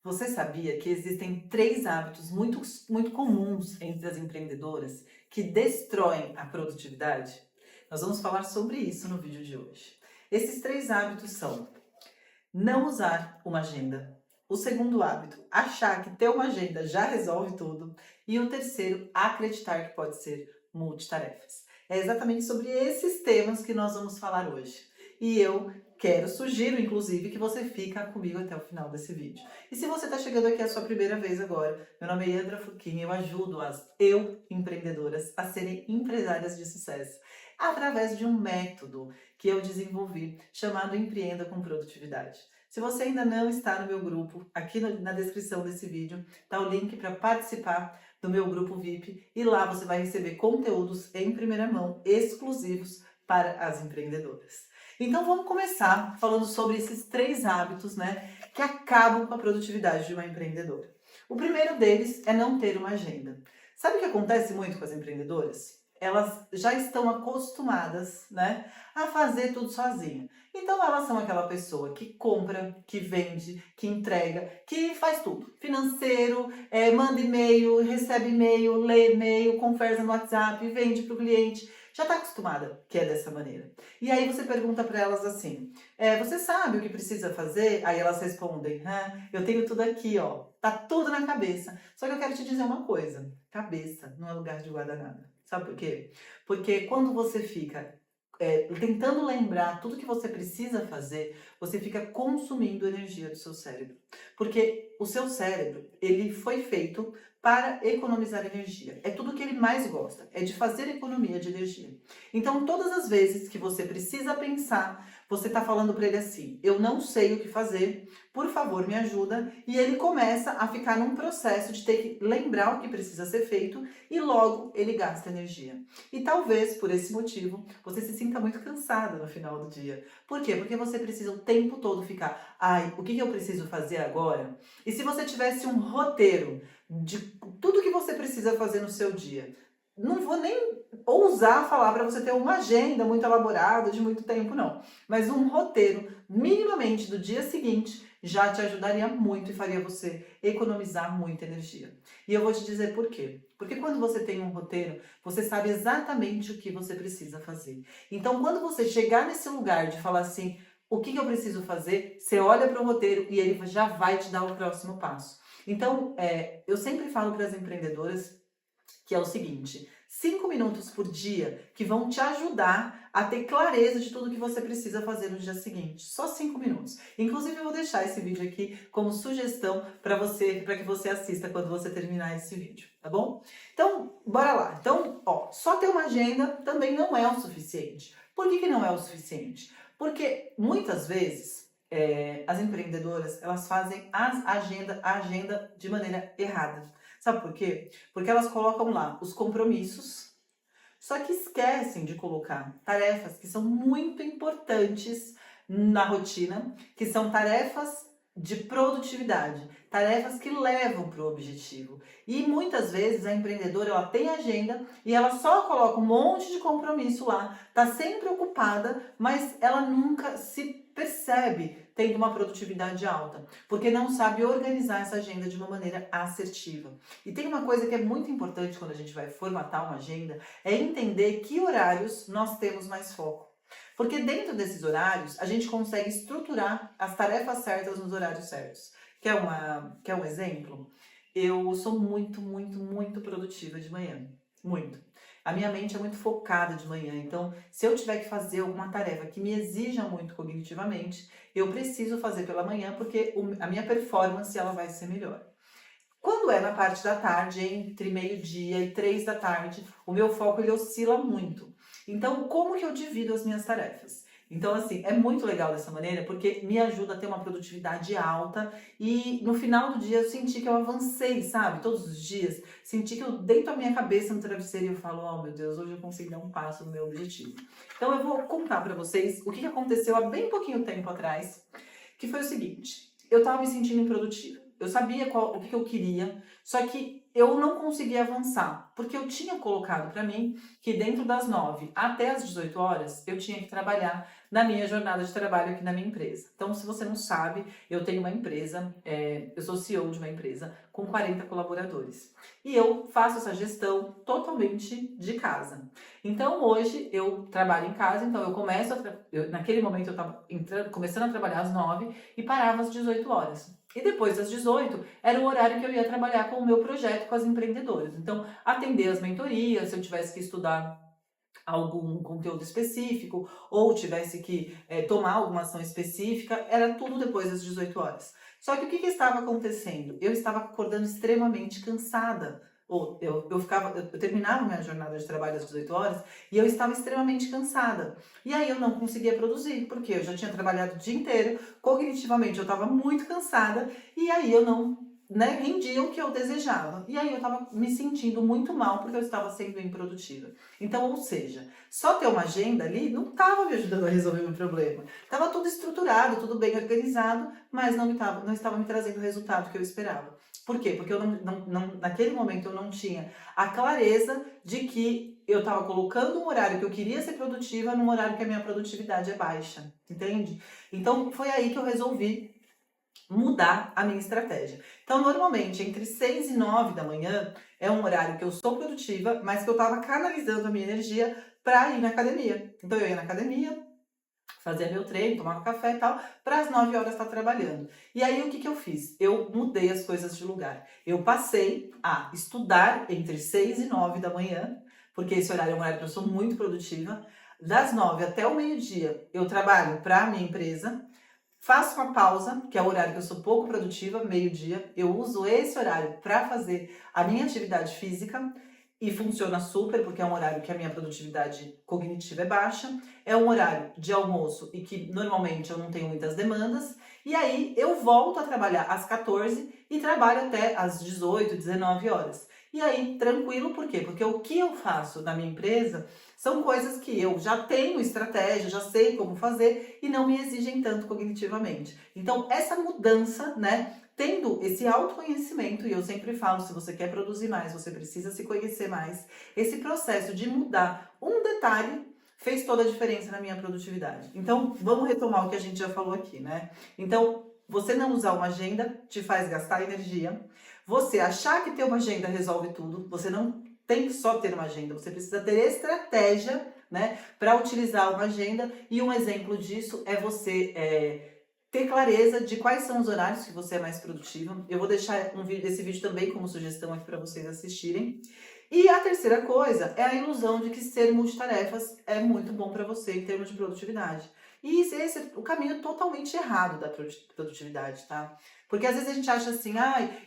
Você sabia que existem 3 hábitos muito comuns entre as empreendedoras que destroem a produtividade? Nós vamos falar sobre isso no vídeo de hoje. Esses 3 hábitos são: não usar uma agenda. O segundo hábito, achar que ter uma agenda já resolve tudo. E o terceiro, acreditar que pode ser multitarefas. É exatamente sobre esses temas que nós vamos falar hoje. E eu sugiro, inclusive, que você fica comigo até o final desse vídeo. E se você está chegando aqui a sua primeira vez agora, meu nome é Yandra Furquim e eu ajudo as empreendedoras a serem empresárias de sucesso através de um método que eu desenvolvi chamado Empreenda com Produtividade. Se você ainda não está no meu grupo, aqui na descrição desse vídeo está o link para participar do meu grupo VIP e lá você vai receber conteúdos em primeira mão exclusivos para as empreendedoras. Então vamos começar falando sobre esses 3 hábitos, que acabam com a produtividade de uma empreendedora. O primeiro deles é não ter uma agenda. Sabe o que acontece muito com as empreendedoras? Elas já estão acostumadas, a fazer tudo sozinha. Então elas são aquela pessoa que compra, que vende, que entrega, que faz tudo. Financeiro, manda e-mail, recebe e-mail, lê e-mail, conversa no WhatsApp, vende para o cliente. Já está acostumada que é dessa maneira. E aí você pergunta para elas assim, você sabe o que precisa fazer? Aí elas respondem, eu tenho tudo aqui, ó, tá tudo na cabeça. Só que eu quero te dizer uma coisa, cabeça não é lugar de guardar nada. Sabe por quê? Porque quando você fica tentando lembrar tudo que você precisa fazer, você fica consumindo energia do seu cérebro. Porque o seu cérebro, ele foi feito para economizar energia. É tudo que ele mais gosta, é de fazer economia de energia. Então, todas as vezes que você precisa pensar, você está falando para ele assim, eu não sei o que fazer, por favor, me ajuda. E ele começa a ficar num processo de ter que lembrar o que precisa ser feito e logo ele gasta energia. E talvez, por esse motivo, você se sinta muito cansada no final do dia. Por quê? Porque você precisa o tempo todo ficar, o que eu preciso fazer agora? E se você tivesse um roteiro de tudo que você precisa fazer no seu dia, não vou nem ousar falar para você ter uma agenda muito elaborada de muito tempo, não. Mas um roteiro, minimamente, do dia seguinte, já te ajudaria muito e faria você economizar muita energia. E eu vou te dizer por quê. Porque quando você tem um roteiro, você sabe exatamente o que você precisa fazer. Então, quando você chegar nesse lugar de falar assim, o que eu preciso fazer, você olha para o roteiro e ele já vai te dar o próximo passo. Então, eu sempre falo para as empreendedoras que é o seguinte, 5 minutos por dia que vão te ajudar a ter clareza de tudo que você precisa fazer no dia seguinte. Só 5 minutos. Inclusive, eu vou deixar esse vídeo aqui como sugestão para que você assista quando você terminar esse vídeo, tá bom? Então, bora lá. Então, só ter uma agenda também não é o suficiente. Por que não é o suficiente? Porque muitas vezes as empreendedoras elas fazem a agenda de maneira errada. Sabe por quê? Porque elas colocam lá os compromissos, só que esquecem de colocar tarefas que são muito importantes na rotina, que são tarefas de produtividade, tarefas que levam para o objetivo. E muitas vezes a empreendedora ela tem agenda e ela só coloca um monte de compromisso lá, tá sempre ocupada, mas ela nunca se percebe tendo uma produtividade alta, porque não sabe organizar essa agenda de uma maneira assertiva. E tem uma coisa que é muito importante quando a gente vai formatar uma agenda, é entender que horários nós temos mais foco. Porque dentro desses horários, a gente consegue estruturar as tarefas certas nos horários certos. Quer um exemplo? Eu sou muito, muito, muito produtiva de manhã. Muito. A minha mente é muito focada de manhã, então se eu tiver que fazer alguma tarefa que me exija muito cognitivamente, eu preciso fazer pela manhã porque a minha performance ela vai ser melhor. Quando é na parte da tarde, entre meio-dia e 3 da tarde, o meu foco ele oscila muito. Então, como que eu divido as minhas tarefas? Então, assim, é muito legal dessa maneira porque me ajuda a ter uma produtividade alta e no final do dia eu senti que eu avancei, sabe? Todos os dias, senti que eu deito a minha cabeça no travesseiro e eu falo, oh meu Deus, hoje eu consegui dar um passo no meu objetivo. Então, eu vou contar pra vocês o que aconteceu há bem pouquinho tempo atrás, que foi o seguinte, eu tava me sentindo improdutiva. eu sabia o que eu queria, só que eu não conseguia avançar, porque eu tinha colocado para mim que dentro das 9 até as 18 horas eu tinha que trabalhar na minha jornada de trabalho aqui na minha empresa. Então, se você não sabe, eu tenho uma empresa, eu sou CEO de uma empresa com 40 colaboradores. E eu faço essa gestão totalmente de casa. Então, hoje eu trabalho em casa, então eu começo, naquele momento eu estava começando a trabalhar às 9 e parava às 18 horas. E depois das 18, era o horário que eu ia trabalhar com o meu projeto com as empreendedoras. Então, atender as mentorias, se eu tivesse que estudar algum conteúdo específico ou tivesse que tomar alguma ação específica, era tudo depois das 18 horas. Só que o que estava acontecendo? Eu estava acordando extremamente cansada. Eu terminava minha jornada de trabalho às 18 horas e eu estava extremamente cansada. E aí eu não conseguia produzir, porque eu já tinha trabalhado o dia inteiro, cognitivamente eu estava muito cansada e aí eu não rendia o que eu desejava. E aí eu estava me sentindo muito mal porque eu estava sendo improdutiva. Então, ou seja, só ter uma agenda ali não estava me ajudando a resolver o meu problema. Estava tudo estruturado, tudo bem organizado, mas não estava me trazendo o resultado que eu esperava. Por quê? Porque eu naquele momento eu não tinha a clareza de que eu estava colocando um horário que eu queria ser produtiva num horário que a minha produtividade é baixa, entende? Então foi aí que eu resolvi mudar a minha estratégia. Então, normalmente, entre 6 e 9 da manhã é um horário que eu sou produtiva, mas que eu estava canalizando a minha energia para ir na academia. Então, eu ia na academia, fazia meu treino, tomava café e tal, para as 9 horas estar trabalhando. E aí, o que eu fiz? Eu mudei as coisas de lugar. Eu passei a estudar entre 6 e 9 da manhã, porque esse horário é um horário que eu sou muito produtiva. Das 9 até o meio-dia, eu trabalho para a minha empresa. Faço uma pausa, que é o horário que eu sou pouco produtiva, meio-dia. Eu uso esse horário para fazer a minha atividade física e funciona super, porque é um horário que a minha produtividade cognitiva é baixa. É um horário de almoço e que normalmente eu não tenho muitas demandas. E aí eu volto a trabalhar às 14 e trabalho até às 18, 19 horas. E aí, tranquilo, por quê? Porque o que eu faço na minha empresa são coisas que eu já tenho estratégia, já sei como fazer e não me exigem tanto cognitivamente. Então, essa mudança, tendo esse autoconhecimento, e eu sempre falo, se você quer produzir mais, você precisa se conhecer mais, esse processo de mudar um detalhe fez toda a diferença na minha produtividade. Então, vamos retomar o que a gente já falou aqui, Então, você não usar uma agenda te faz gastar energia. Você achar que ter uma agenda resolve tudo, você não tem que só ter uma agenda, você precisa ter estratégia, para utilizar uma agenda. E um exemplo disso é você ter clareza de quais são os horários que você é mais produtiva. Eu vou deixar esse vídeo também como sugestão aqui para vocês assistirem. E a terceira coisa é a ilusão de que ser multitarefas é muito bom para você em termos de produtividade. E esse é o caminho totalmente errado da produtividade, tá? Porque às vezes a gente acha assim,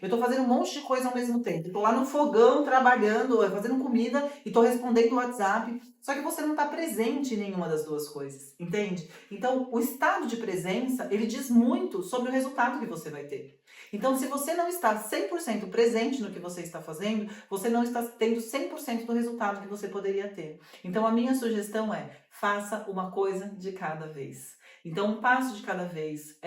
eu tô fazendo um monte de coisa ao mesmo tempo. Tô lá no fogão trabalhando, fazendo comida e tô respondendo o WhatsApp. Só que você não tá presente em nenhuma das duas coisas, entende? Então, o estado de presença, ele diz muito sobre o resultado que você vai ter. Então, se você não está 100% presente no que você está fazendo, você não está tendo 100% do resultado que você poderia ter. Então, a minha sugestão é, faça uma coisa de cada vez. Então, um passo de cada vez.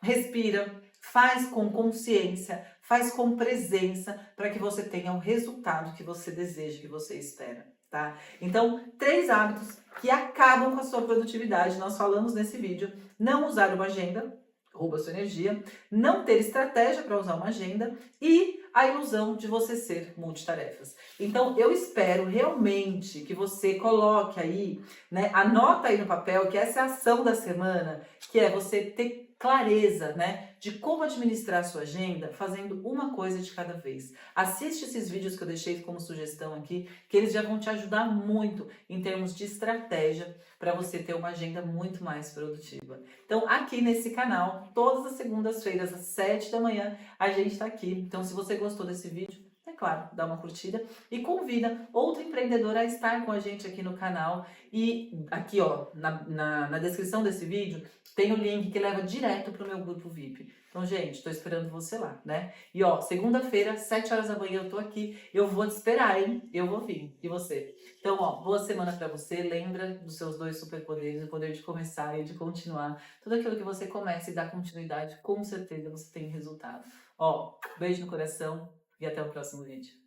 Respira, faz com consciência, faz com presença, para que você tenha o resultado que você deseja, que você espera, tá? Então, 3 hábitos que acabam com a sua produtividade, nós falamos nesse vídeo. Não usar uma agenda, rouba sua energia, não ter estratégia para usar uma agenda e a ilusão de você ser multitarefas. Então, eu espero realmente que você coloque aí, anota aí no papel que essa é a ação da semana, que é você ter clareza, de como administrar a sua agenda, fazendo uma coisa de cada vez. Assiste esses vídeos que eu deixei como sugestão aqui, que eles já vão te ajudar muito em termos de estratégia para você ter uma agenda muito mais produtiva. Então, aqui nesse canal, todas as segundas-feiras, às 7 da manhã, a gente está aqui. Então, se você gostou desse vídeo, é claro, dá uma curtida e convida outro empreendedor a estar com a gente aqui no canal. E aqui, ó, na descrição desse vídeo, tem o link que leva direto para o meu grupo VIP. Então, gente, tô esperando você lá, E ó, segunda-feira, 7 horas da manhã, eu tô aqui. Eu vou te esperar, hein? Eu vou vir. E você? Então, ó, boa semana para você. Lembra dos seus 2 superpoderes, o poder de começar e de continuar. Tudo aquilo que você começa e dá continuidade, com certeza você tem resultado. Ó, beijo no coração e até o próximo vídeo.